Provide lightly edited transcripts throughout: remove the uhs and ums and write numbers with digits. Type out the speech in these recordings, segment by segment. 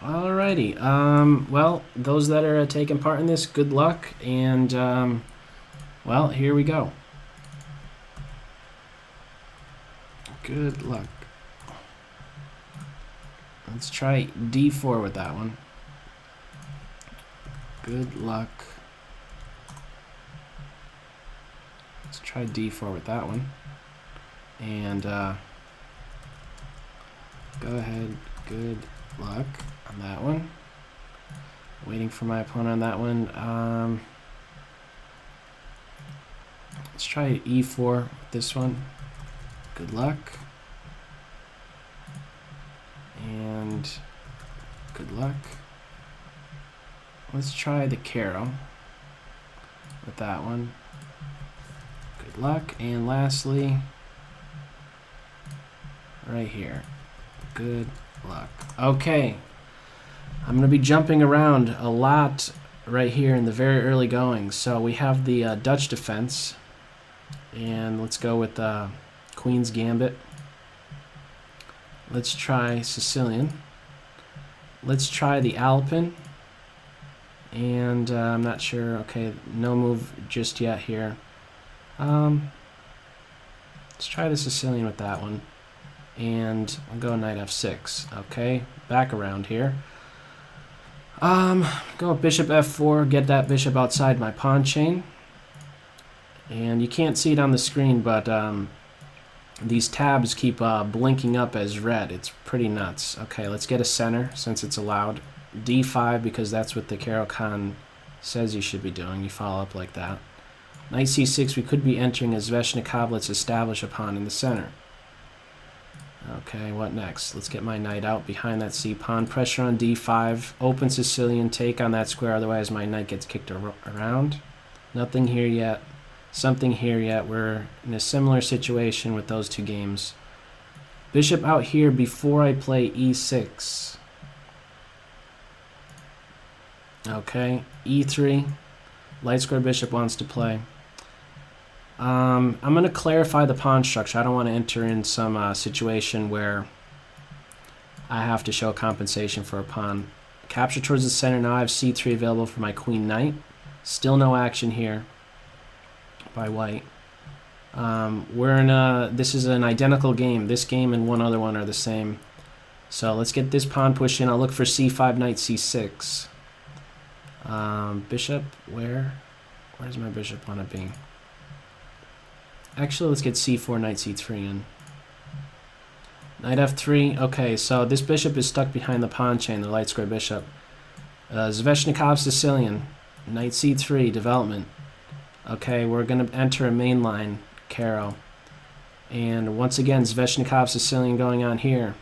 Alrighty. Well, those that are taking part in this, good luck, and well, here we go. Good luck. Let's try D4 with that one. Good luck. Let's try D4 with that one. And go ahead. Good luck on that one. Waiting for my opponent on that one. Let's try E4 with this one. Good luck. And good luck. Let's try the Caro with that one. Good luck. And lastly, right here. Good luck. Okay. I'm going to be jumping around a lot right here in the very early goings. So we have the Dutch defense. And let's go with Queen's Gambit. Let's try Sicilian. Let's try the Alpin. And I'm not sure. Okay, no move just yet here. Let's try the Sicilian with that one. And I'll go knight f6. Okay, back around here. Go bishop f4, get that bishop outside my pawn chain. And you can't see it on the screen, but these tabs keep blinking up as red. It's pretty nuts. Okay, let's get a center since it's allowed. D5 because that's what the Caro-Kann says you should be doing. You follow up like that. Knight c6, we could be entering a Sveshnikov. Let's establish a pawn in the center. Okay, what next? Let's get my knight out behind that c-pawn. Pressure on d5. Open Sicilian, take on that square, otherwise my knight gets kicked around. Nothing here yet. Something here yet. We're in a similar situation with those two games. Bishop out here before I play e6. Okay, e3. Light square bishop wants to play. I'm going to clarify the pawn structure. I don't want to enter in some situation where I have to show compensation for a pawn. Capture towards the center. Now I have c3 available for my queen knight. Still no action here by white. This is an identical game. This game and one other one are the same. So let's get this pawn push in. I'll look for c5, knight c6. Bishop, where's my bishop want to be? Actually, let's get c4, knight c3 in. Knight f3. Okay, so this bishop is stuck behind the pawn chain, the light square bishop. Sveshnikov Sicilian. Knight c3, development. Okay, we're going to enter a main line, Caro. And once again, Sveshnikov Sicilian going on here.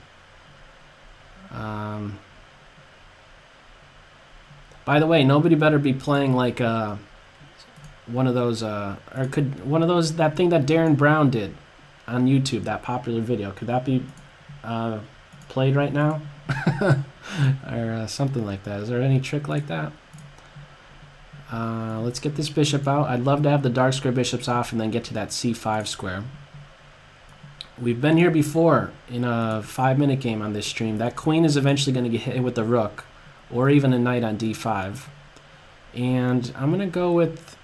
By the way, nobody better be playing like one of those, that thing that Darren Brown did on YouTube, that popular video. Could that be played right now? Or something like that. Is there any trick like that? Let's get this bishop out. I'd love to have the dark square bishops off and then get to that c5 square. We've been here before in a 5-minute game on this stream. That queen is eventually going to get hit with the rook or even a knight on d5. And I'm going to go with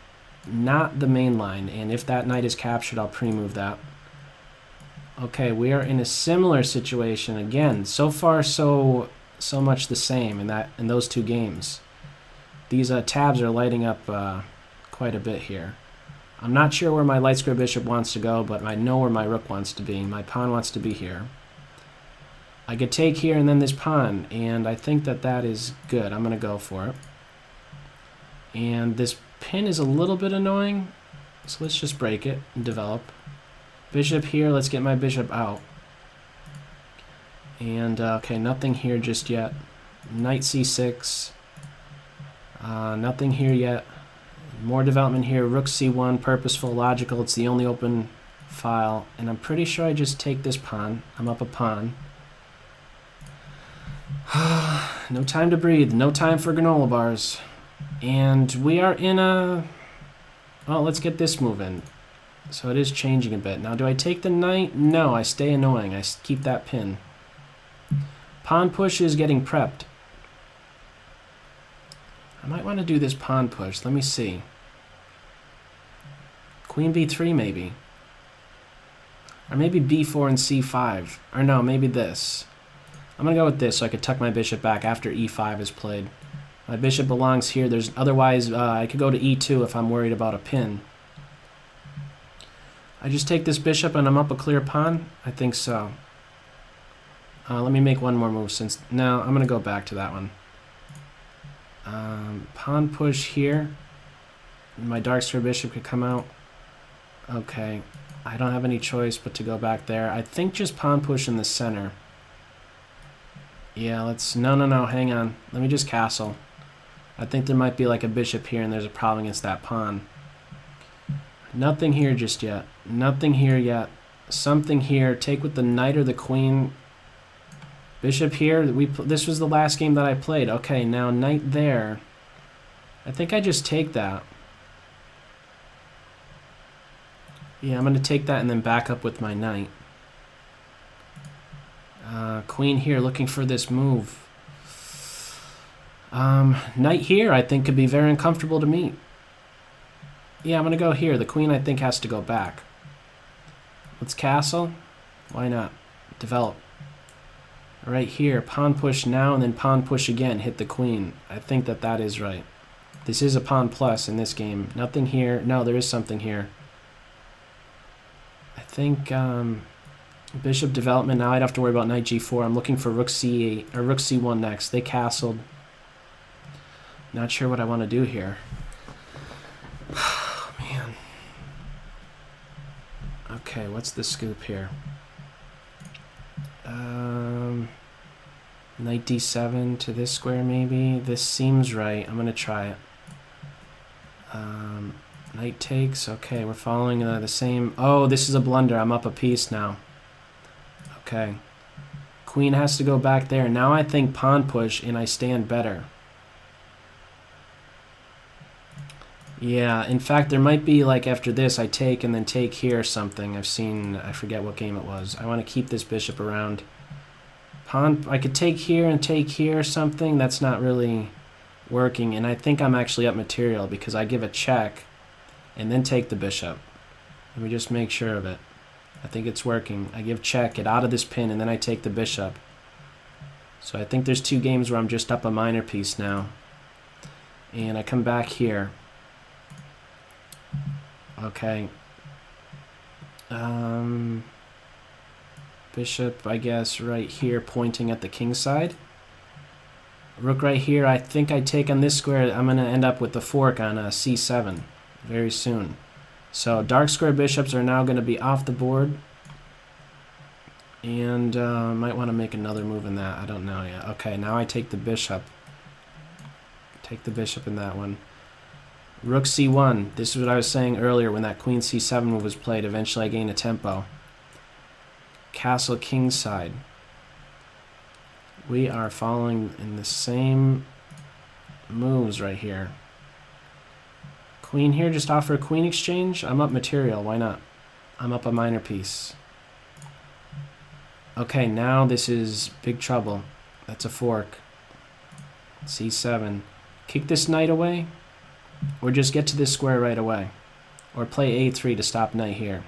not the main line, and if that knight is captured, I'll pre-move that. Okay, we are in a similar situation again. So far, so much the same in those two games. These tabs are lighting up quite a bit here. I'm not sure where my light square bishop wants to go, but I know where my rook wants to be. My pawn wants to be here. I could take here and then this pawn, and I think that is good. I'm going to go for it. And this pin is a little bit annoying, so let's just break it and develop. Bishop here, let's get my bishop out. And okay, nothing here just yet. Knight c6. Nothing here yet. More development here. Rook c1, purposeful, logical. It's the only open file. And I'm pretty sure I just take this pawn. I'm up a pawn. No time to breathe. No time for granola bars. And we are in a... Well, let's get this move in. So it is changing a bit. Now, do I take the knight? No, I stay annoying. I keep that pin. Pawn push is getting prepped. want to do this pawn push. Let me see. Queen b3 maybe. Or maybe b4 and c5. Or no, maybe this. I'm going to go with this so I could tuck my bishop back after e5 is played. My bishop belongs here. Otherwise, I could go to e2 if I'm worried about a pin. I just take this bishop and I'm up a clear pawn? I think so. Let me make one more move since... No, I'm going to go back to that one. Pawn push here. My dark square bishop could come out. Okay. I don't have any choice but to go back there. I think just pawn push in the center. Yeah, let's... No, hang on. Let me just castle. I think there might be like a bishop here and there's a problem against that pawn. Nothing here just yet. Nothing here yet. Something here. Take with the knight or the queen. Bishop here. This was the last game that I played. Okay, now knight there. I think I just take that. Yeah, I'm going to take that and then back up with my knight. Queen here looking for this move. Knight here I think could be very uncomfortable to meet. Yeah, I'm going to go here. The queen I think has to go back. Let's castle. Why not? Develop. Right here, pawn push now and then pawn push again. Hit the queen. I think that is right. This is a pawn plus in this game. Nothing here. No, there is something here. I think bishop development. Now I'd have to worry about knight g4. I'm looking for rook c8 or rook c1 next. They castled. Not sure what I want to do here. Man. Okay, what's the scoop here? Knight d7 to this square maybe. This seems right. I'm gonna try it. Knight takes. Okay, we're following the same. Oh, this is a blunder. I'm up a piece now. Okay. Queen has to go back there. Now I think pawn push and I stand better. Yeah, in fact, there might be like after this I take and then take here or something. I've seen, I forget what game it was. I want to keep this bishop around. Pawn, I could take here and take here or something. That's not really working. And I think I'm actually up material because I give a check and then take the bishop. Let me just make sure of it. I think it's working. I give check, get out of this pin, and then I take the bishop. So I think there's two games where I'm just up a minor piece now. And I come back here. Okay. Bishop, I guess, right here, pointing at the king side. Rook right here. I think I take on this square. I'm going to end up with the fork on c7 very soon. So dark square bishops are now going to be off the board. And might want to make another move in that. I don't know yet. Okay, now I take the bishop. Take the bishop in that one. Rook c1. This is what I was saying earlier when that queen c7 move was played. Eventually I gain a tempo. Castle king side. We are following in the same moves right here. Queen here, just offer a queen exchange. I'm up material, why not? I'm up a minor piece. Okay, now this is big trouble. That's a fork. c7. Kick this knight away. Or just get to this square right away. Or play a3 to stop knight here.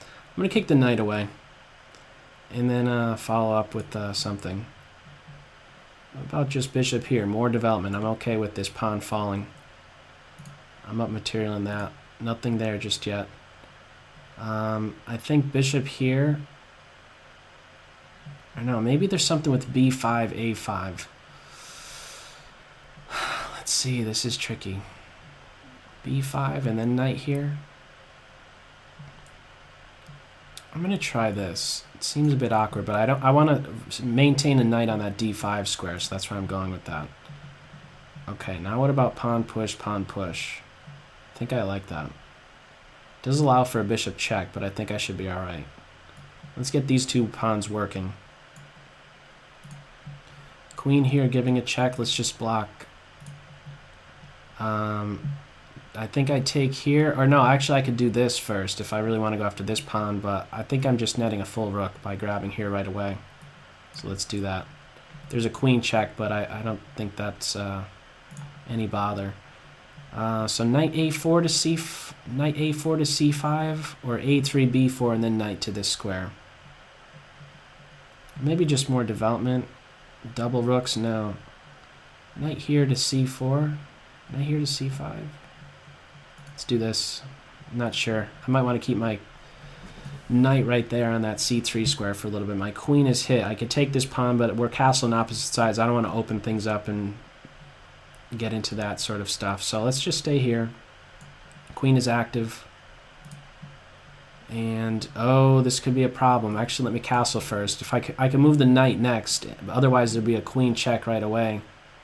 I'm going to kick the knight away. And then follow up with something. What about just bishop here? More development. I'm okay with this pawn falling. I'm up material in that. Nothing there just yet. I think bishop here. I don't know. Maybe there's something with b5, a5. Let's see. This is tricky. b5 and then knight here. I'm gonna try this. It seems a bit awkward, but I want to maintain a knight on that d5 square, so that's where I'm going with that. Okay, now what about pawn push, pawn push? I think I like that. It does allow for a bishop check, but I think I should be all right. Let's get these two pawns working. Queen here giving a check. Let's just block. I think I take here, or no, actually I could do this first if I really want to go after this pawn, but I think I'm just netting a full rook by grabbing here right away. So let's do that. There's a queen check, but I don't think that's any bother. So knight a4 to knight a4 to c5, or a3 b4 and then knight to this square. Maybe just more development. Double rooks, no. Knight here to c4, knight here to c5. Let's do this. I'm not sure. I might want to keep my knight right there on that c3 square for a little bit. My queen is hit. I could take this pawn, but we're castle on opposite sides. I don't want to open things up and get into that sort of stuff. So let's just stay here. Queen is active. And, oh, this could be a problem. Actually, let me castle first. If I can move the knight next. Otherwise, there'd be a queen check right away.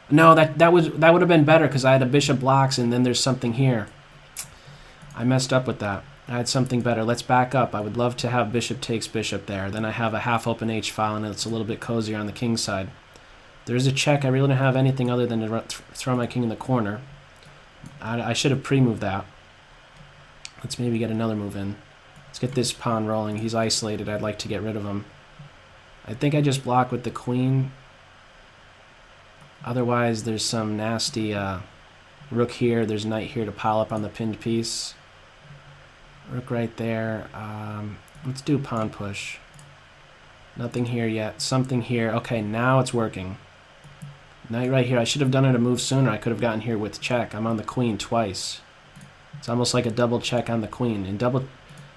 No, that would have been better because I had a bishop blocks and then there's something here. I messed up with that. I had something better. Let's back up. I would love to have bishop takes bishop there. Then I have a half-open h-file and it's a little bit cozier on the king side. There's a check. I really don't have anything other than to throw my king in the corner. I should have pre-moved that. Let's maybe get another move in. Let's get this pawn rolling. He's isolated. I'd like to get rid of him. I think I just block with the queen. Otherwise, there's some nasty rook here. There's knight here to pile up on the pinned piece. Rook right there. Let's do pawn push. Nothing here yet. Something here. Okay, now it's working. Knight right here. I should have done it a move sooner. I could have gotten here with check. I'm on the queen twice. It's almost like a double check on the queen.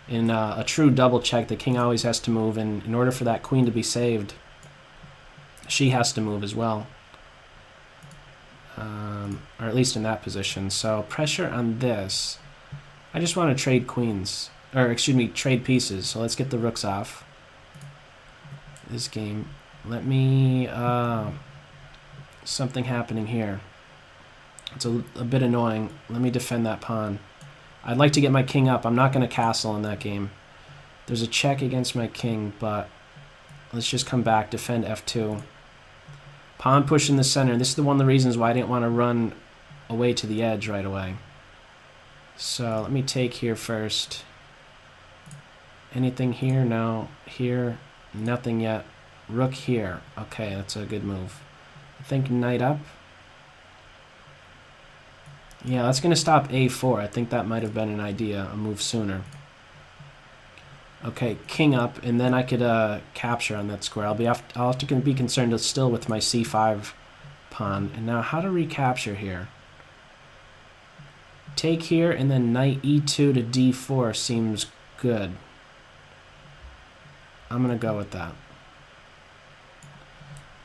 In a true double check, the king always has to move, and in order for that queen to be saved, she has to move as well. Or at least in that position. So pressure on this. I just want to trade queens. Or, excuse me, trade pieces. So let's get the rooks off this game. Let me... something happening here. It's a bit annoying. Let me defend that pawn. I'd like to get my king up. I'm not going to castle in that game. There's a check against my king, but let's just come back, defend f2. Pawn push in the center. This is one of the reasons why I didn't want to run away to the edge right away. So let me take here first. Anything here? No. Here? Nothing yet. Rook here. Okay, that's a good move. I think knight up. Yeah, that's going to stop a4. I think that might have been an idea, a move sooner. Okay, king up, and then I could capture on that square. I'll have to be concerned still with my c5 pawn. And now how to recapture here? Take here, and then knight e2 to d4 seems good. I'm going to go with that.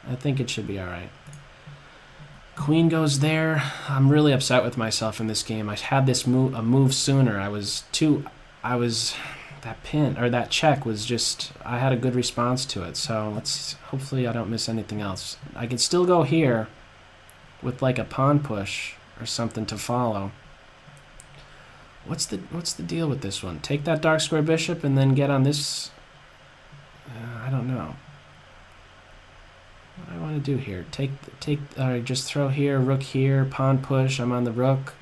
I think it should be alright. Queen goes there. I'm really upset with myself in this game. I had this move a move sooner. That pin or that check was just, I had a good response to it. So hopefully I don't miss anything else. I could still go here with like a pawn push or something to follow. What's the deal with this one? Take that dark square bishop and then get on this. I don't know. What do I want to do here? Just throw here, rook here, pawn push. I'm on the rook.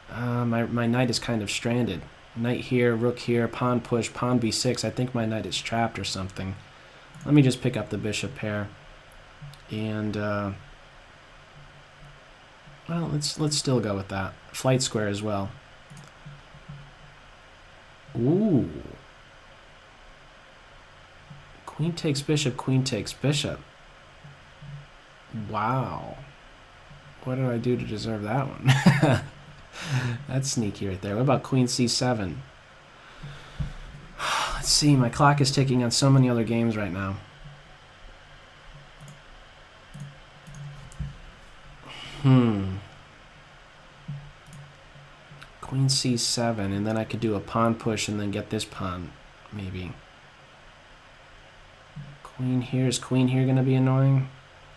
My knight is kind of stranded. Knight here, rook here, pawn push, pawn b6. I think my knight is trapped or something. Let me just pick up the bishop pair. And, well, let's still go with that. Flight square as well. Ooh. Queen takes bishop, queen takes bishop. Wow. What did I do to deserve that one? That's sneaky right there. What about queen c7? Let's see. My clock is ticking on so many other games right now. Queen c7, and then I could do a pawn push and then get this pawn, maybe. Queen here. Is queen here going to be annoying?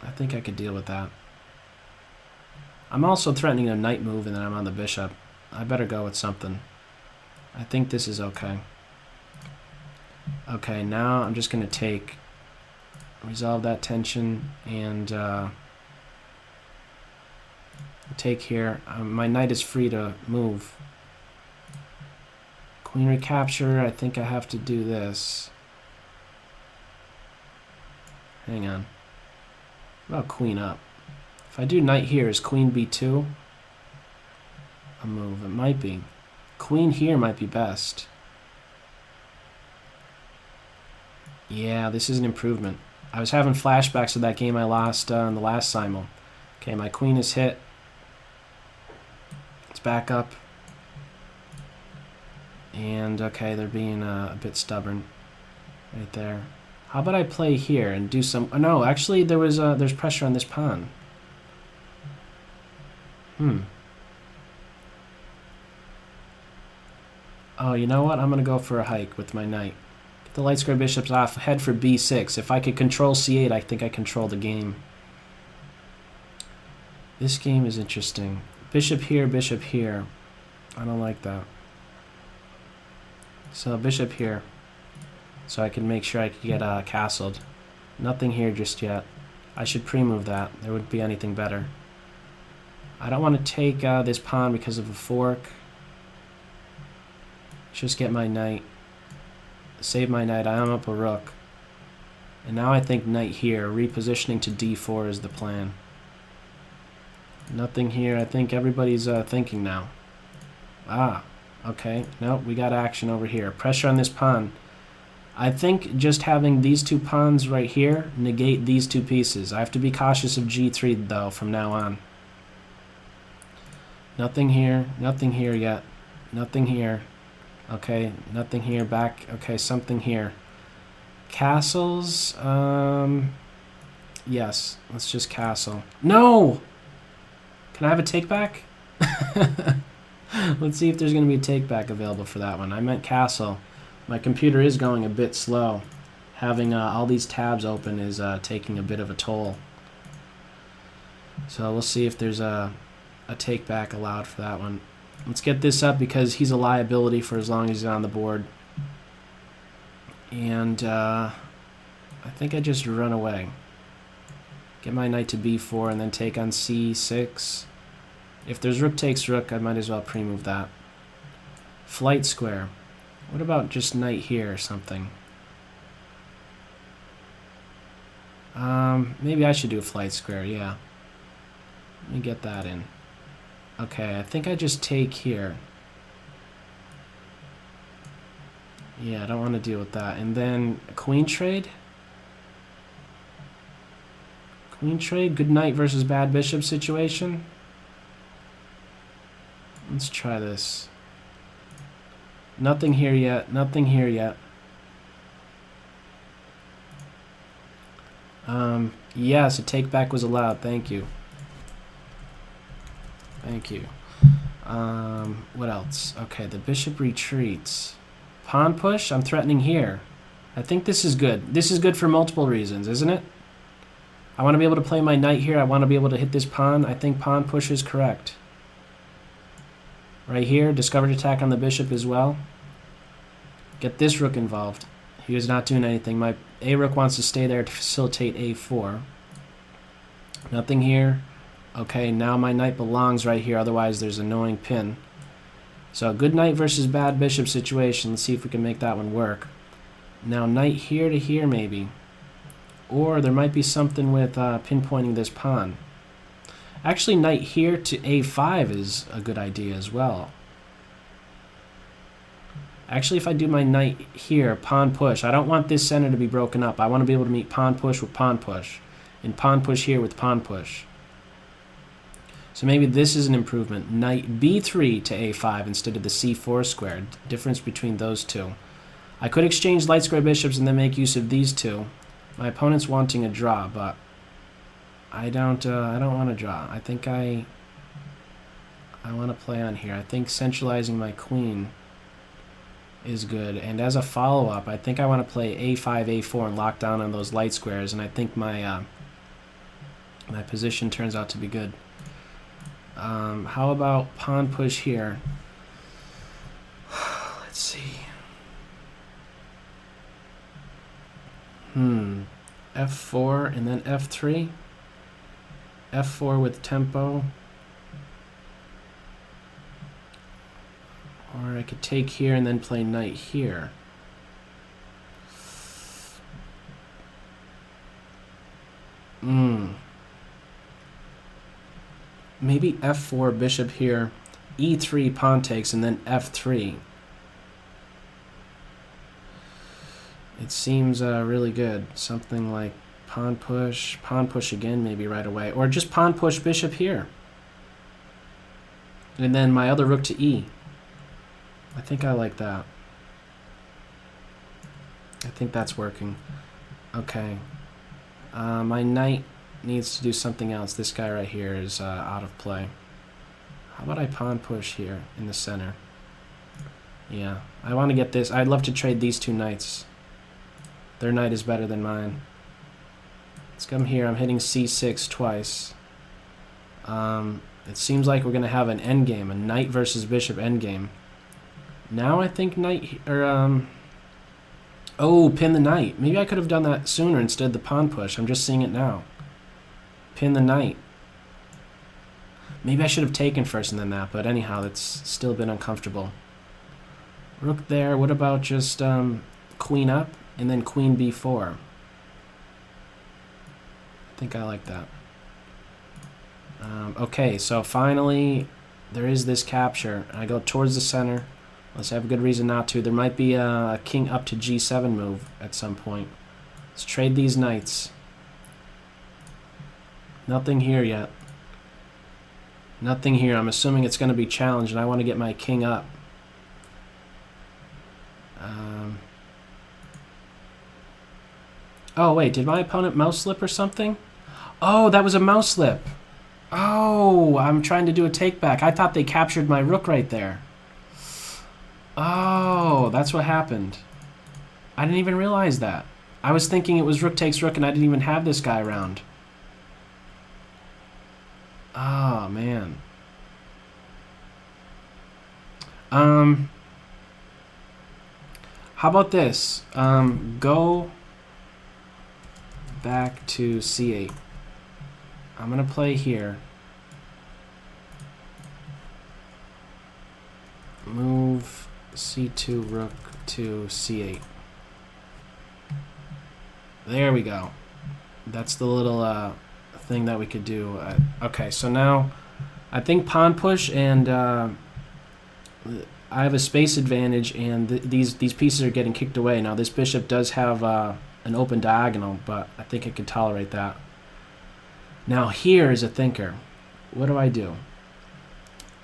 I think I could deal with that. I'm also threatening a knight move and then I'm on the bishop. I better go with something. I think this is okay. Okay, now I'm just going to resolve that tension and take here. My knight is free to move. Queen recapture. I think I have to do this. Hang on. What about queen up? If I do knight here, is queen b2 a move? It might be. Queen here might be best. Yeah, this is an improvement. I was having flashbacks of that game I lost in the last simul. Okay, my queen is hit. It's back up. And, okay, they're being a bit stubborn right there. How about I play here and do some... Oh, no, actually, there's pressure on this pawn. Oh, you know what? I'm going to go for a hike with my knight. Get the light square bishops off. Head for b6. If I could control c8, I think I control the game. This game is interesting. Bishop here, bishop here. I don't like that. So bishop here. So I can make sure I can get castled. Nothing here just yet. I should pre-move that. There wouldn't be anything better. I don't want to take this pawn because of a fork. Just get my knight. Save my knight. I am up a rook. And now I think knight here. Repositioning to d4 is the plan. Nothing here. I think everybody's thinking now. Ah, okay. Nope, we got action over here. Pressure on this pawn. I think just having these two pawns right here negate these two pieces. I have to be cautious of g3 though from now on. Nothing here. Nothing here yet. Nothing here. Okay, nothing here. Back. Okay, something here. Castles. Yes, let's just castle. No! Can I have a take back? Let's see if there's going to be a take back available for that one. I meant castle. My computer is going a bit slow. Having all these tabs open is taking a bit of a toll. So we'll see if there's a take back allowed for that one. Let's get this up because he's a liability for as long as he's on the board. And I think I just run away. Get my knight to b4 and then take on c6. If there's rook takes rook, I might as well pre-move that. Flight square. What about just knight here or something? Maybe I should do a flight square, yeah. Let me get that in. Okay, I think I just take here. Yeah, I don't want to deal with that. And then a queen trade? Queen trade, good knight versus bad bishop situation. Let's try this. Nothing here yet, nothing here yet. Yes, a take back was allowed, thank you. Thank you. What else? Okay, the bishop retreats. Pawn push, I'm threatening here. I think this is good. This is good for multiple reasons, isn't it? I want to be able to play my knight here. I want to be able to hit this pawn. I think pawn push is correct. Right here, discovered attack on the bishop as well. Get this rook involved. He was not doing anything. My a rook wants to stay there to facilitate a4. Nothing here. Okay, now my knight belongs right here. Otherwise, there's an annoying pin. So a good knight versus bad bishop situation. Let's see if we can make that one work. Now knight here to here maybe. Or there might be something with pinpointing this pawn. Actually, knight here to a5 is a good idea as well. Actually, if I do my knight here, pawn push, I don't want this center to be broken up. I want to be able to meet pawn push with pawn push. And pawn push here with pawn push. So maybe this is an improvement. Knight b3 to a5 instead of the c4 square. Difference between those two. I could exchange light square bishops and then make use of these two. My opponent's wanting a draw, but I don't want to draw. I think I want to play on here. I think centralizing my queen is good. And as a follow-up, I think I want to play a5, a4 and lock down on those light squares. And I think my my position turns out to be good. How about pawn push here? Let's see. F4 and then F3. F4 with tempo. Or I could take here and then play knight here. maybe f4, bishop here, e3, pawn takes, and then f3. It seems really good. Something like pawn push again maybe right away. Or just pawn push bishop here. And then my other rook to e. I think I like that. I think that's working. Okay. My knight needs to do something else. This guy right here is out of play. How about I pawn push here in the center? Yeah, I want to get this. I'd love to trade these two knights. Their knight is better than mine. Let's come here. I'm hitting c6 twice. It seems like we're going to have an endgame, a knight versus bishop endgame. Now I think knight, or oh, pin the knight. Maybe I could have done that sooner instead of the pawn push. I'm just seeing it now. Pin the knight. Maybe I should have taken first and then that, but anyhow, it's still a bit uncomfortable. Rook there. What about just queen up and then queen b4? I think I like that. Okay, so finally there is this capture. I go towards the center. Let's have a good reason not to. There might be a king up to g7 move at some point. Let's trade these knights. Nothing here yet. Nothing here. I'm assuming it's going to be challenged, and I want to get my king up. Oh, wait. Did my opponent mouse slip or something? Oh, that was a mouse slip. Oh, I'm trying to do a take back. I thought they captured my rook right there. Oh, that's what happened. I didn't even realize that. I was thinking it was rook takes rook, and I didn't even have this guy around. Oh, man. How about this? Go back to c8. I'm going to play here. Move c2 rook to c8. There we go. That's the little thing that we could do. Okay, so now I think pawn push, and I have a space advantage, and these pieces are getting kicked away. Now this bishop does have an open diagonal, but I think it can tolerate that. Now here is a thinker. What do I do?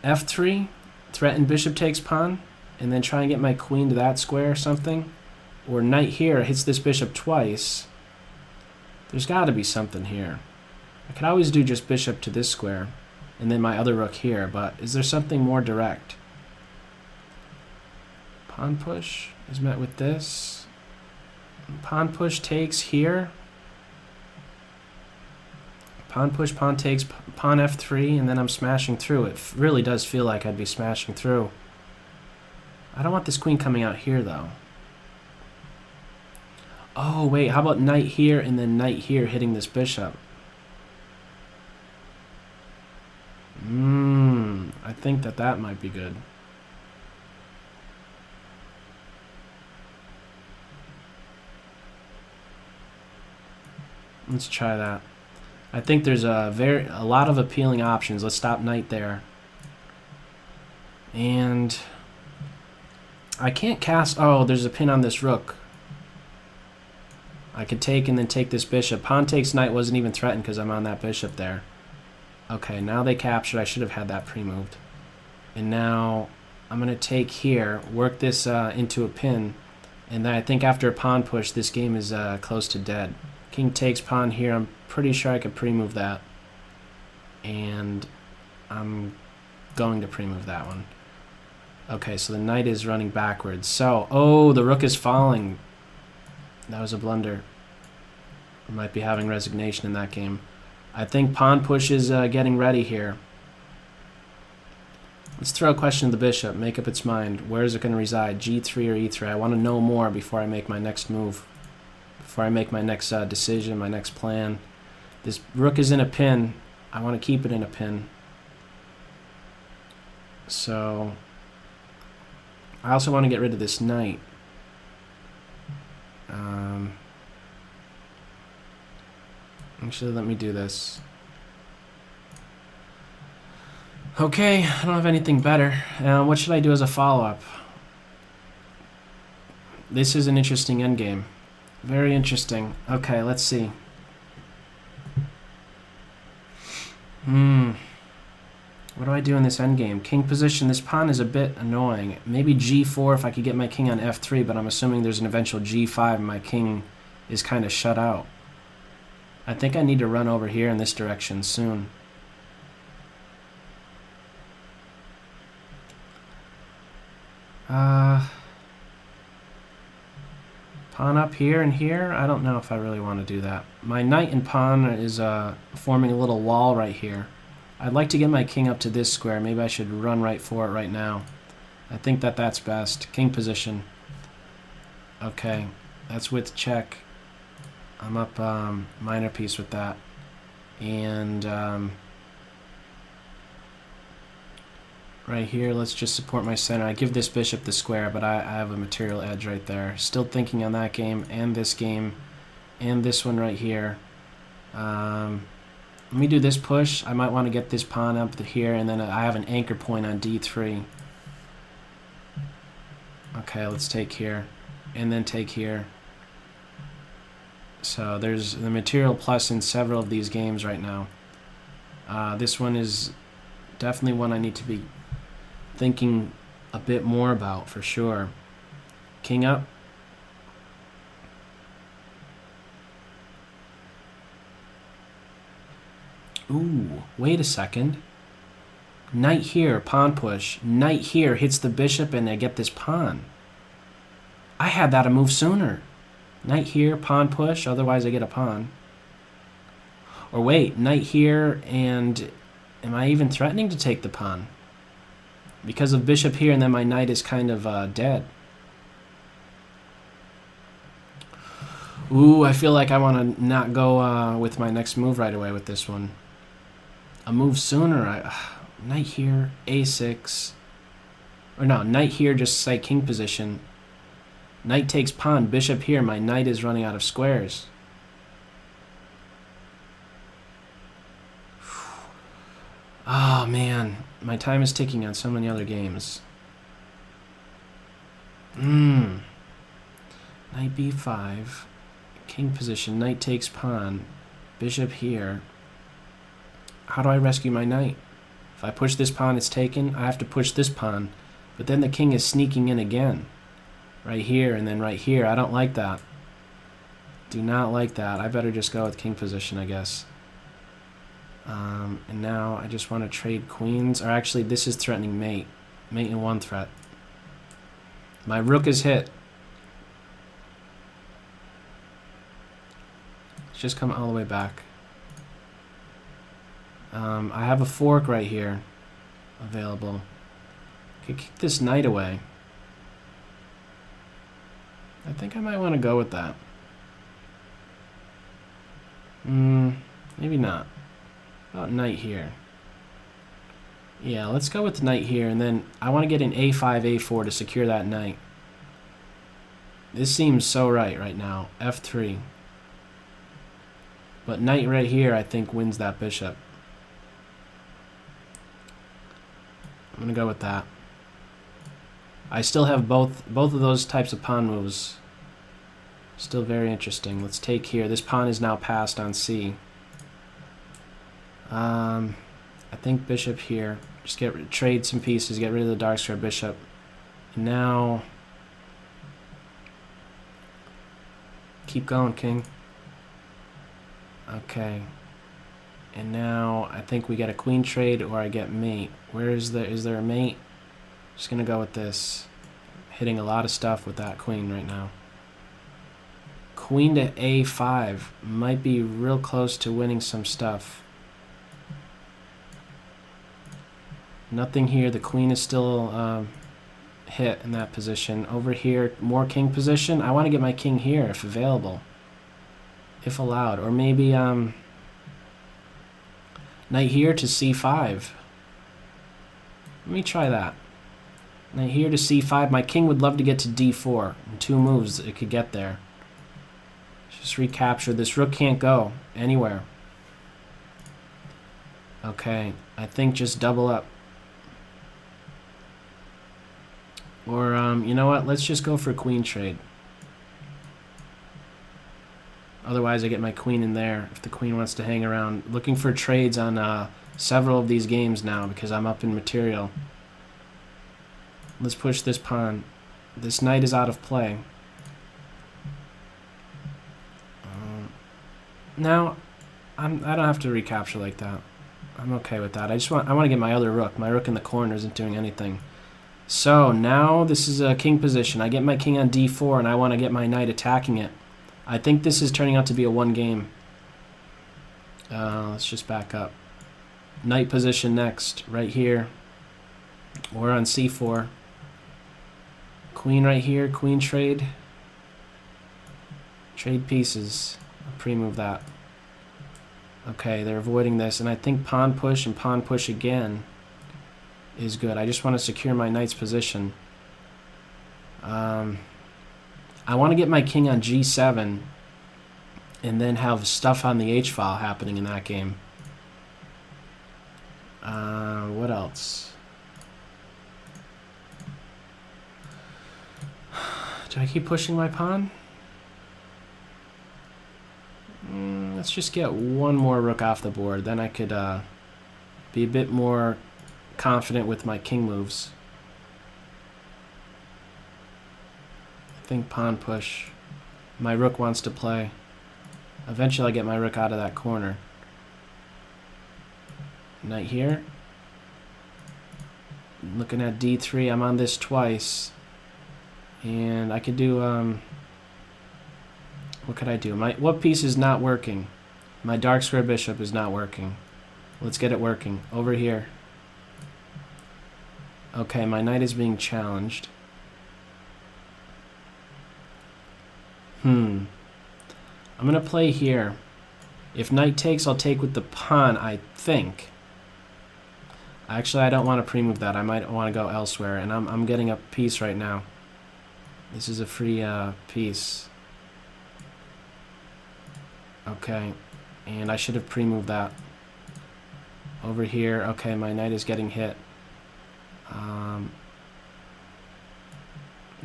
f3, threaten bishop takes pawn, and then try and get my queen to that square or something. Or knight here hits this bishop twice. There's got to be something here. I could always do just bishop to this square, and then my other rook here, but is there something more direct? Pawn push is met with this. Pawn push takes here. Pawn push, pawn takes, pawn f3, and then I'm smashing through. It really does feel like I'd be smashing through. I don't want this queen coming out here, though. Oh, wait, how about knight here and then knight here hitting this bishop? I think that might be good. Let's try that. I think there's a lot of appealing options. Let's stop knight there. And I can't cast... Oh, there's a pin on this rook. I could take and then take this bishop. Pawn takes knight wasn't even threatened because I'm on that bishop there. Okay, now they captured. I should have had that pre-moved. And now I'm going to take here, work this into a pin, and then I think after a pawn push, this game is close to dead. King takes pawn here. I'm pretty sure I could pre-move that. And I'm going to pre-move that one. Okay, so the knight is running backwards. So, oh, the rook is falling. That was a blunder. We might be having resignation in that game. I think pawn push is getting ready here. Let's throw a question to the bishop, make up its mind. Where is it going to reside, g3 or e3? I want to know more before I make my next move. Before I make my next decision, my next plan. This rook is in a pin. I want to keep it in a pin. So I also want to get rid of this knight. Actually, let me do this. Okay, I don't have anything better. What should I do as a follow-up? This is an interesting endgame. Very interesting. Okay, let's see. What do I do in this endgame? King position. This pawn is a bit annoying. Maybe g4 if I could get my king on f3, but I'm assuming there's an eventual g5 and my king is kind of shut out. I think I need to run over here in this direction soon. Pawn up here and here? I don't know if I really want to do that. My knight and pawn is forming a little wall right here. I'd like to get my king up to this square. Maybe I should run right for it right now. I think that's best. King position. Okay, that's with check. I'm up minor piece with that. And right here, let's just support my center. I give this bishop the square, but I have a material edge right there. Still thinking on that game, and this one right here. Let me do this push. I might want to get this pawn up to here, and then I have an anchor point on d3. Okay, let's take here, and then take here. So there's the material plus in several of these games right now. This one is definitely one I need to be thinking a bit more about for sure. King up. Ooh, wait a second. Knight here, pawn push. Knight here hits the bishop and I get this pawn. I had that a move sooner. Knight here, pawn push, otherwise I get a pawn. Or wait, knight here, and am I even threatening to take the pawn? Because of bishop here, and then my knight is kind of dead. Ooh, I feel like I want to not go with my next move right away with this one. A move sooner. Knight here, a6. Or no, knight here, just say king position. Knight takes pawn, bishop here. My knight is running out of squares. Oh, man. My time is ticking on so many other games. Knight b5. King position. Knight takes pawn. Bishop here. How do I rescue my knight? If I push this pawn, it's taken. I have to push this pawn. But then the king is sneaking in again. Right here and then right here. I don't like that. Do not like that. I better just go with king position, I guess. And now I just want to trade queens. Or actually, this is threatening mate. Mate in one threat. My rook is hit. Let's just come all the way back. I have a fork right here available. I could kick this knight away. I think I might want to go with that. Maybe not. How about knight here? Yeah, let's go with the knight here, and then I want to get an a5, a4 to secure that knight. This seems so right now. f3. But knight right here, I think, wins that bishop. I'm going to go with that. I still have both of those types of pawn moves. Still very interesting. Let's take here. This pawn is now passed on c. I think bishop here. Just trade some pieces, get rid of the dark square bishop. And now, keep going, king. Okay. And now I think we get a queen trade or I get mate. Is there a mate? Just gonna go with this. Hitting a lot of stuff with that queen right now. Queen to a5 might be real close to winning some stuff. Nothing here. The queen is still hit in that position. Over here, more king position. I want to get my king here if available. If allowed. Or maybe knight here to c5. Let me try that. Knight here to c5. My king would love to get to d4. In 2 moves it could get there. Just recapture. This rook can't go anywhere. Okay. I think just double up. Or, you know what? Let's just go for queen trade. Otherwise, I get my queen in there if the queen wants to hang around. Looking for trades on several of these games now because I'm up in material. Let's push this pawn. This knight is out of play. Now, I don't have to recapture like that. I'm okay with that. I want to get my other rook. My rook in the corner isn't doing anything. So now this is a king position. I get my king on d4 and I want to get my knight attacking it. I think this is turning out to be a one game. Let's just back up. Knight position next, right here. We're on c4. Queen right here, queen trade. Trade pieces. I'll pre-move that. Okay, they're avoiding this, and I think pawn push and pawn push again is good. I just want to secure my knight's position. I want to get my king on g7 and then have stuff on the h-file happening in that game. What else? Do I keep pushing my pawn? Let's just get one more rook off the board. Then I could be a bit more confident with my king moves. I think pawn push. My rook wants to play. Eventually I get my rook out of that corner. Knight here. Looking at d3. I'm on this twice. And I could do... what could I do? What piece is not working? My dark square bishop is not working. Let's get it working. Over here. Okay, my knight is being challenged. I'm going to play here. If knight takes, I'll take with the pawn, I think. Actually, I don't want to pre-move that. I might want to go elsewhere, and I'm getting a piece right now. This is a free piece. Okay, and I should have pre-moved that. Over here, okay, my knight is getting hit.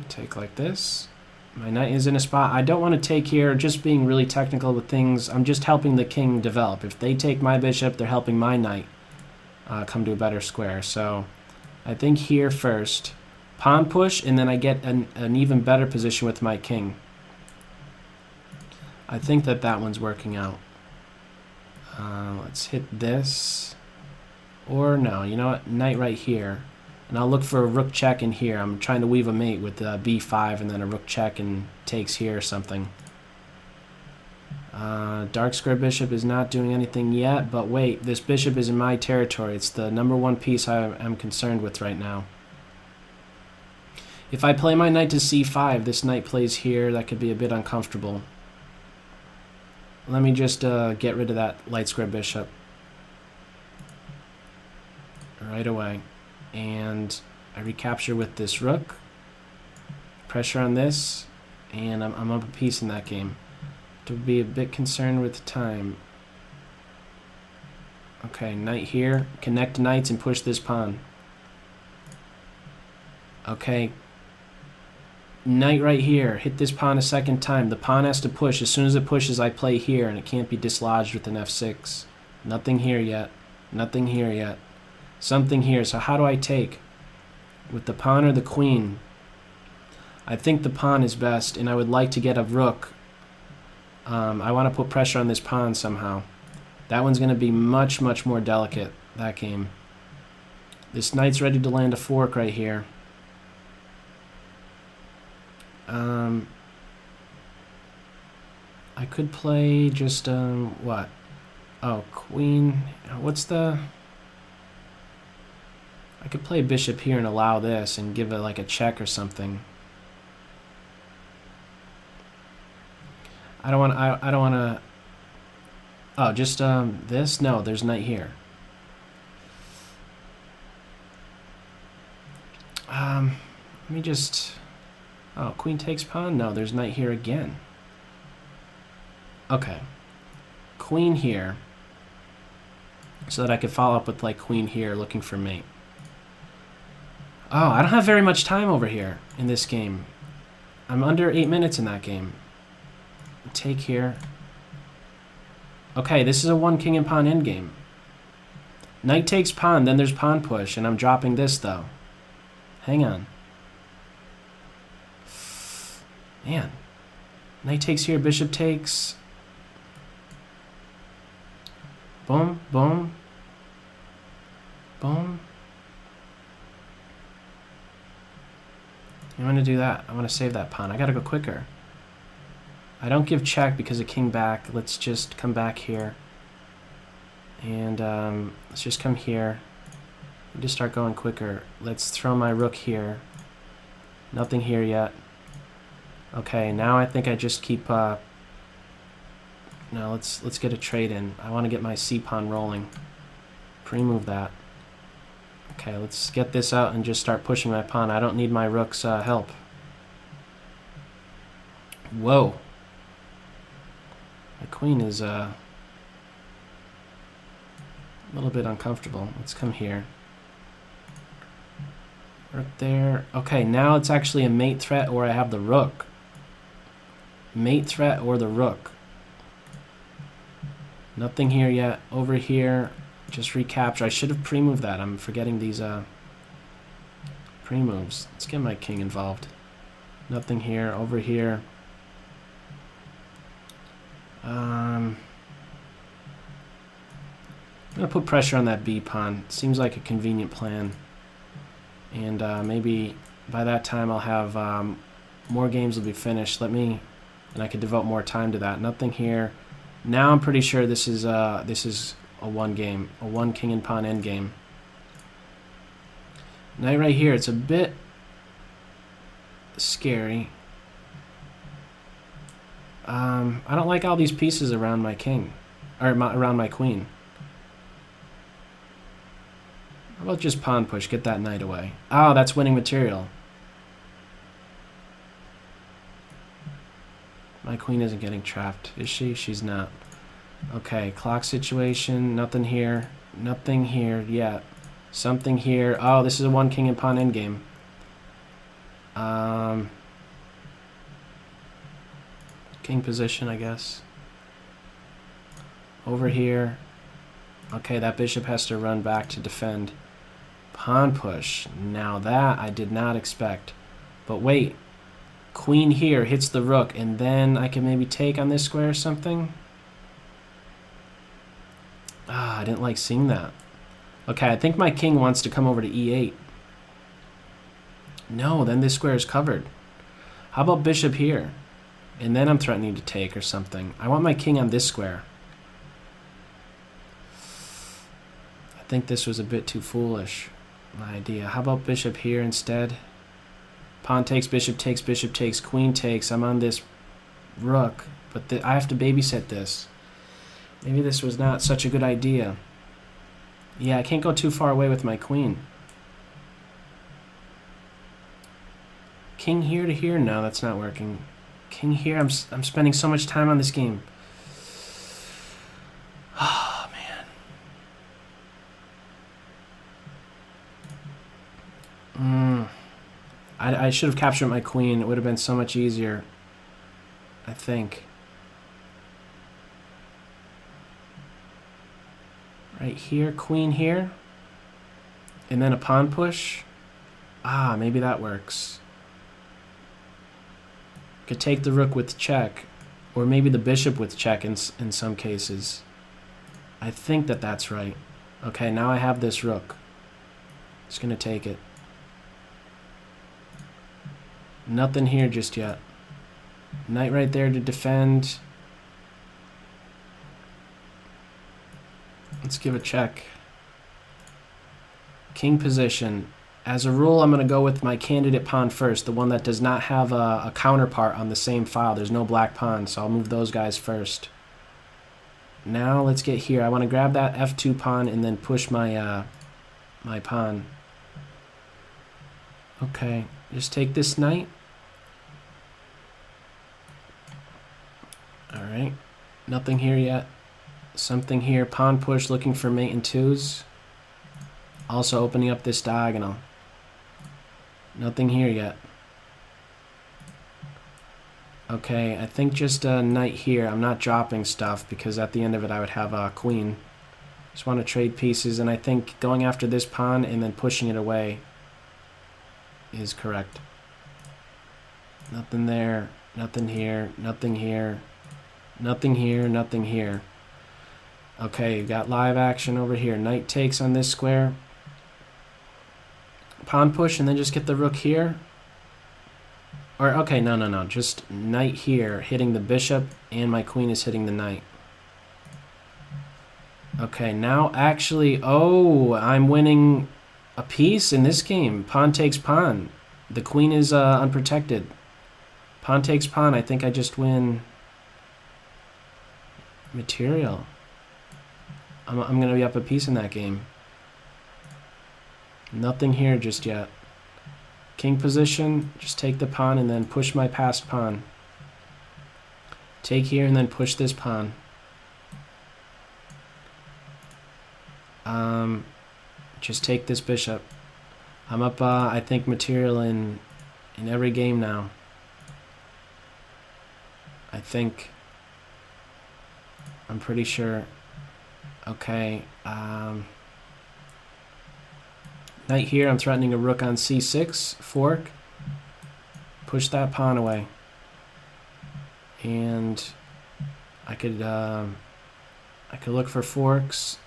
Take like this. My knight is in a spot. I don't want to take here, just being really technical with things. I'm just helping the king develop. If they take my bishop, they're helping my knight come to a better square. So I think here first. Pawn push, and then I get an even better position with my king. I think that one's working out. Let's hit this. Or no, you know what? Knight right here. And I'll look for a rook check in here. I'm trying to weave a mate with b5 and then a rook check and takes here or something. Dark square bishop is not doing anything yet, but wait, this bishop is in my territory. It's the #1 piece I am concerned with right now. If I play my knight to c5, this knight plays here. That could be a bit uncomfortable. Let me just get rid of that light square bishop right away. And I recapture with this rook. Pressure on this. And I'm up a piece in that game. To be a bit concerned with time. Okay, knight here. Connect knights and push this pawn. Okay. Knight right here. Hit this pawn a second time. The pawn has to push. As soon as it pushes, I play here, and it can't be dislodged with an f6. Nothing here yet. Nothing here yet. Something here. So how do I take? With the pawn or the queen? I think the pawn is best, and I would like to get a rook. I want to put pressure on this pawn somehow. That one's going to be much, much more delicate, that game. This knight's ready to land a fork right here. I could play just, what? Oh, queen. What's the... I could play bishop here and allow this and give it like a check or something. I don't want to... Oh, just, this? No, there's knight here. Let me just... Oh, queen takes pawn? No, there's knight here again. Okay. Queen here. So that I could follow up with, like, queen here looking for mate. Oh, I don't have very much time over here in this game. I'm under 8 minutes in that game. Take here. Okay, this is a 1 king and pawn endgame. Knight takes pawn, then there's pawn push, and I'm dropping this, though. Hang on. Man. Knight takes here, bishop takes. Boom, boom. Boom. I want to do that. I want to save that pawn. I got to go quicker. I don't give check because of king back. Let's just come back here. And let's just come here. Just start going quicker. Let's throw my rook here. Nothing here yet. Okay, now I think I just keep... no, let's get a trade in. I want to get my c pawn rolling. Pre-move that. Okay, let's get this out and just start pushing my pawn. I don't need my rook's help. Whoa. My queen is a little bit uncomfortable. Let's come here. Right there. Okay, now it's actually a mate threat or I have the rook. Mate threat or the rook. Nothing here yet. Over here, just recapture. I should have pre-moved that. I'm forgetting these pre-moves. Let's get my king involved. Nothing here. Over here. I'm going to put pressure on that b pawn. Seems like a convenient plan. And maybe by that time I'll have more games will be finished. And I can devote more time to that. Nothing here. Now I'm pretty sure this is a 1 game, a 1 king and pawn endgame. Knight right here. It's a bit scary. I don't like all these pieces around my king, or around my queen. How about just pawn push, get that knight away? Oh, that's winning material. My queen isn't getting trapped, is she? She's not. Okay, clock situation, nothing here. Nothing here yet. Something here. Oh, this is a 1 king and pawn endgame. King position, I guess. Over here. Okay, that bishop has to run back to defend. Pawn push. Now that I did not expect. But wait. Queen here hits the rook, and then I can maybe take on this square or something. Ah, I didn't like seeing that. Okay, I think my king wants to come over to e8. No, then this square is covered. How about bishop here? And then I'm threatening to take or something. I want my king on this square. I think this was a bit too foolish, my idea. How about bishop here instead? Pawn takes, bishop takes, queen takes. I'm on this rook, but I have to babysit this. Maybe this was not such a good idea. Yeah, I can't go too far away with my queen. King here to here? No, that's not working. King here? I'm spending so much time on this game. Oh, man. I should have captured my queen. It would have been so much easier, I think. Right here, queen here. And then a pawn push. Ah, maybe that works. Could take the rook with check. Or maybe the bishop with check in some cases. I think that's right. Okay, now I have this rook. Just going to take it. Nothing here just yet. Knight right there to defend. Let's give a check. King position. As a rule, I'm going to go with my candidate pawn first, the one that does not have a counterpart on the same file. There's no black pawn, so I'll move those guys first. Now let's get here. I want to grab that f2 pawn and then push my my pawn. Okay, just take this knight. All right, nothing here yet. Something here. Pawn push, looking for mate in twos. Also opening up this diagonal. Nothing here yet. Okay, I think just a knight here. I'm not dropping stuff because at the end of it I would have a queen. Just want to trade pieces, and I think going after this pawn and then pushing it away is correct. Nothing there, nothing here, nothing here, nothing here, nothing here. Okay, you got live action over here. Knight takes on this square. Pawn push and then just get the rook here. Or, okay, no. Just knight here, hitting the bishop, and my queen is hitting the knight. Okay, now actually, oh, I'm winning a piece in this game. Pawn takes pawn. The queen is unprotected. Pawn takes pawn. I think I just win material. I'm going to be up a piece in that game. Nothing here just yet. King position, just take the pawn and then push my passed pawn. Take here and then push this pawn. Just take this bishop. I'm up, I think, material in every game now. I think. I'm pretty sure. Okay. Knight here, I'm threatening a rook on c6, fork. Push that pawn away. And I could look for forks.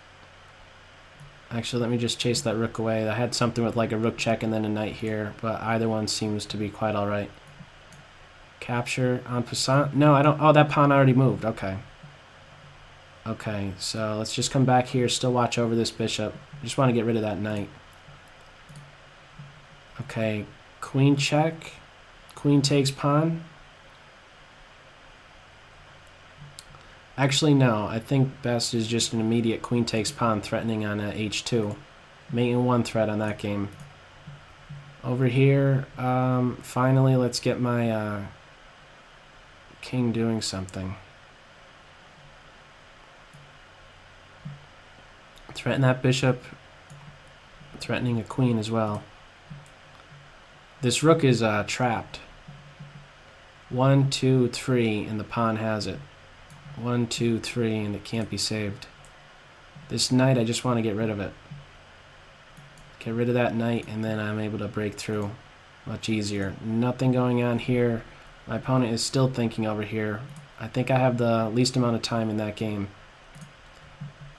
Actually, let me just chase that rook away. I had something with like a rook check and then a knight here, but either one seems to be quite alright. Capture en passant. No, I don't. Oh, that pawn already moved. Okay. Okay, so let's just come back here, still watch over this bishop. Just want to get rid of that knight. Okay, queen check. Queen takes pawn. Actually, no. I think best is just an immediate queen takes pawn, threatening on h2. Making one threat on that game. Over here, finally, let's get my king doing something. Threaten that bishop. Threatening a queen as well. This rook is trapped. 1, 2, 3, and the pawn has it. 1, 2, 3, and it can't be saved. This knight, I just want to get rid of it. Get rid of that knight, and then I'm able to break through much easier. Nothing going on here. My opponent is still thinking over here. I think I have the least amount of time in that game.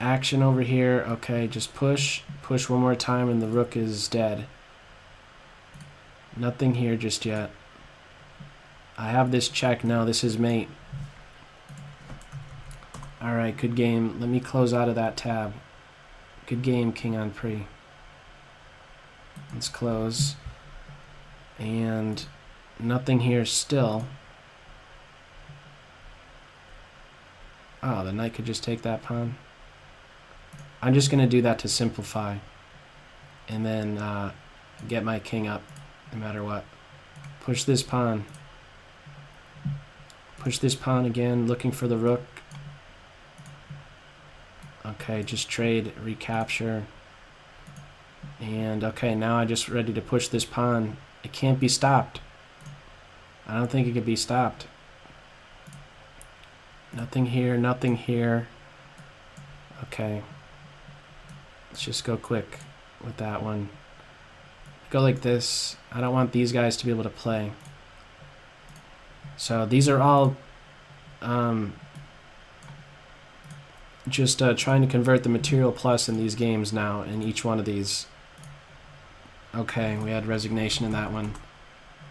Action over here. Okay, just push. Push one more time, and the rook is dead. Nothing here just yet. I have this check. No, this is mate. Alright, good game. Let me close out of that tab. Good game, king on pre. Let's close. And nothing here still. Oh, the knight could just take that pawn. I'm just going to do that to simplify. And then get my king up no matter what. Push this pawn. Push this pawn again, looking for the rook. Okay, just trade, recapture. And okay, now I'm just ready to push this pawn. It can't be stopped. I don't think it could be stopped. Nothing here, nothing here. Okay. Let's just go quick with that one. Go like this. I don't want these guys to be able to play. So these are all just trying to convert the material plus in these games now in each one of these. Okay, we had resignation in that one.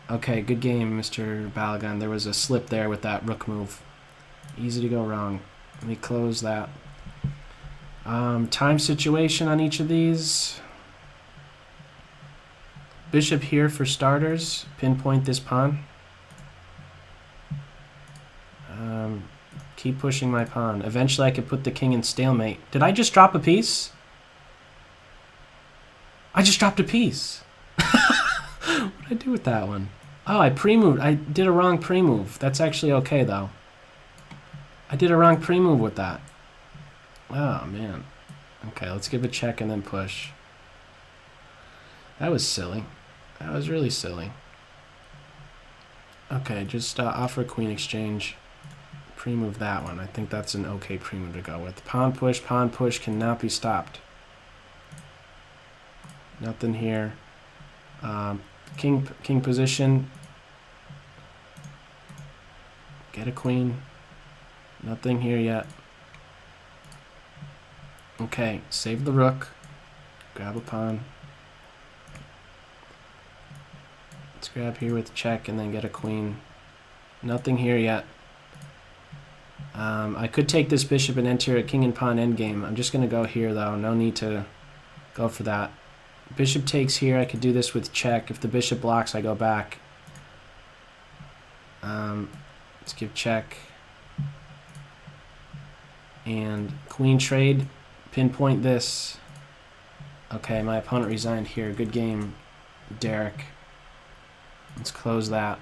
Okay, good game, Mr. Balagan. There was a slip there with that rook move. Easy to go wrong. Let me close that. Time situation on each of these. Bishop here for starters. Pinpoint this pawn. Keep pushing my pawn. Eventually I could put the king in stalemate. Did I just drop a piece? I just dropped a piece. What did I do with that one? Oh, I pre-moved. I did a wrong pre-move. That's actually okay, though. I did a wrong pre-move with that. Oh, man. Okay, let's give a check and then push. That was silly. That was really silly. Okay, just offer queen exchange. Pre-move that one. I think that's an okay pre-move to go with. Pawn push cannot be stopped. Nothing here. King position. Get a queen. Nothing here yet. Okay, save the rook. Grab a pawn. Let's grab here with check and then get a queen. Nothing here yet. I could take this bishop and enter a king and pawn endgame. I'm just going to go here though. No need to go for that. Bishop takes here. I could do this with check. If the bishop blocks, I go back. Let's give check. And queen trade. Pinpoint this. Okay, my opponent resigned here. Good game, Derek. Let's close that.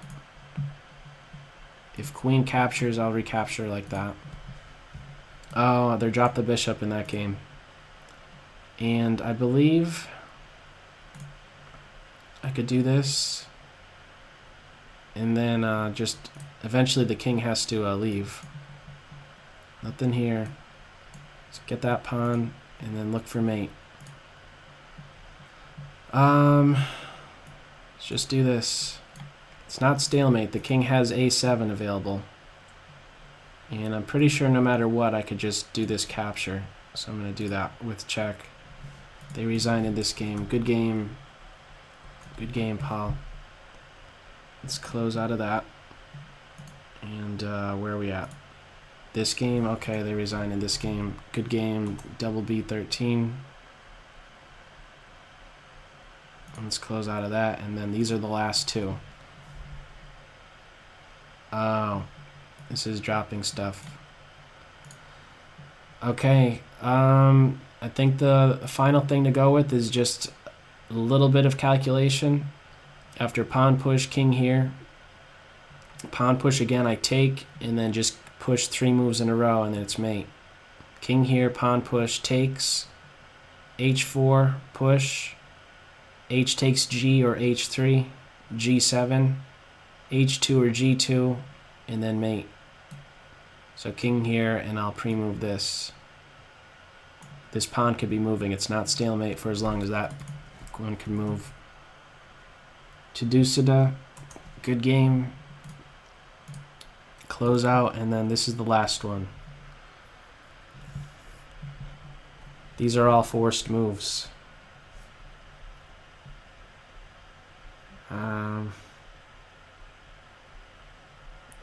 If queen captures, I'll recapture like that. Oh, they dropped the bishop in that game. And I believe I could do this. And then just eventually the king has to leave. Nothing here. Let's get that pawn and then look for mate. Let's just do this. It's not stalemate. The king has a7 available. And I'm pretty sure no matter what, I could just do this capture. So I'm going to do that with check. They resigned in this game. Good game. Good game, Paul. Let's close out of that. And where are we at? This game. Okay, they resigned in this game. Good game. Double B13. Let's close out of that. And then these are the last two. Oh, this is dropping stuff. Okay, I think the final thing to go with is just a little bit of calculation. After pawn push, king here. Pawn push again, I take, and then just push 3 moves in a row, and then it's mate. King here, pawn push, takes. H4, push. H takes G or H3. G7. H2 or G2, and then mate. So king here, and I'll pre-move this. This pawn could be moving. It's not stalemate for as long as that one can move. Chidusada, good game. Close out, and then this is the last one. These are all forced moves.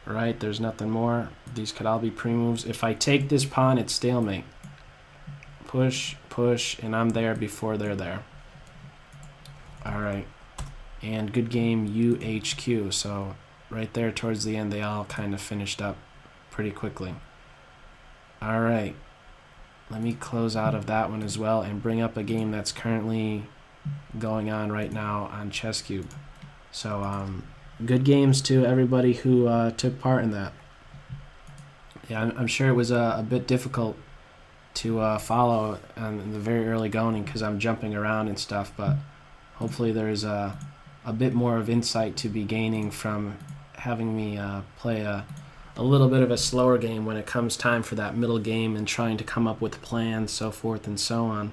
Right, there's nothing more. These could all be pre-moves. If I take this pawn, it's stalemate. Push, push, and I'm there before they're there. Alright. And good game, UHQ. So right there towards the end, they all kind of finished up pretty quickly. Alright. Let me close out of that one as well and bring up a game that's currently going on right now on ChessCube. So, good games to everybody who took part in that. Yeah, I'm sure it was a bit difficult to follow in the very early going because I'm jumping around and stuff, but hopefully there's a bit more of insight to be gaining from having me play a little bit of a slower game when it comes time for that middle game and trying to come up with plans, so forth and so on.